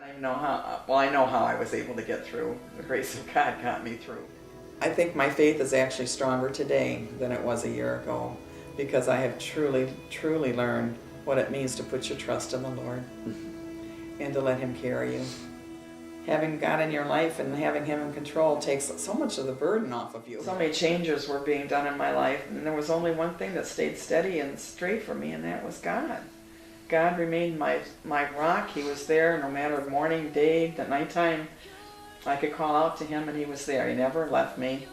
I know how I was able to get through. The grace of God got me through. I think my faith is actually stronger today than it was a year ago because I have truly, truly learned what it means to put your trust in the Lord and to let Him carry you. Having God in your life and having Him in control takes so much of the burden off of you. So many changes were being done in my life, and there was only one thing that stayed steady and straight for me, and that was God. God remained my rock. He was there no matter morning, day, at nighttime. I could call out to Him and He was there. He never left me.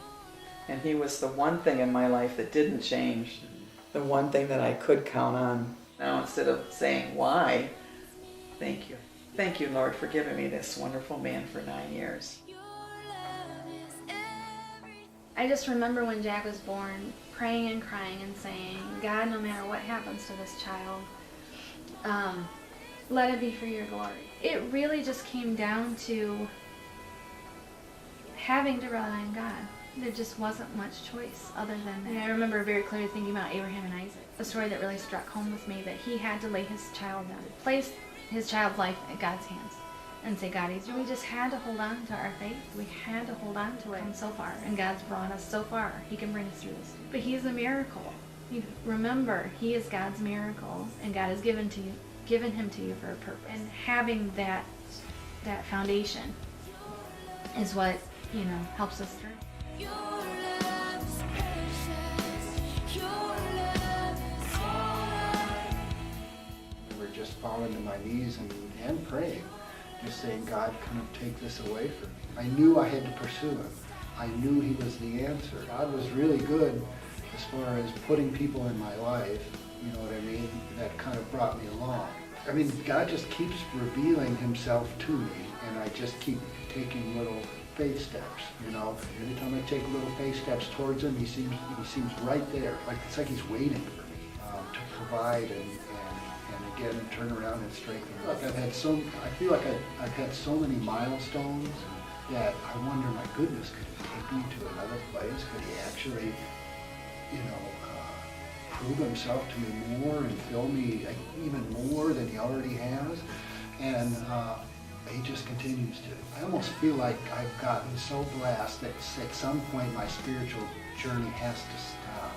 And He was the one thing in my life that didn't change. The one thing that I could count on. Now instead of saying why, thank you. Thank you, Lord, for giving me this wonderful man for 9 years. I just remember when Jack was born, praying and crying and saying, God, no matter what happens to this child, let it be for your glory. It really just came down to having to rely on God. There just wasn't much choice other than that. I remember very clearly thinking about Abraham and Isaac, a story that really struck home with me, that he had to lay his child down, place his child's life at God's hands, and say, God, we just had to hold on to our faith. We had to hold on to it so far, and God's brought us so far. He can bring us through this. But He's a miracle. Remember, He is God's miracle, and God has given Him to you for a purpose. And having that foundation is what helps us through. Your love is precious. Your love is I remember just falling to my knees and praying, just saying, God, kind of take this away from me. I knew I had to pursue Him. I knew He was the answer. God was really good as far as putting people in my life, you know what I mean, that kind of brought me along. I mean, God just keeps revealing Himself to me, and I just keep taking little faith steps, Every time I take little faith steps towards Him, He seems right there. It's like He's waiting for me to provide and again turn around and strengthen me. I feel like I've had so many milestones that I wonder, my goodness, could He take me to another place? Could He actually, prove Himself to me more and fill me even more than He already has? And He just continues to. I almost feel like I've gotten so blessed that at some point my spiritual journey has to stop.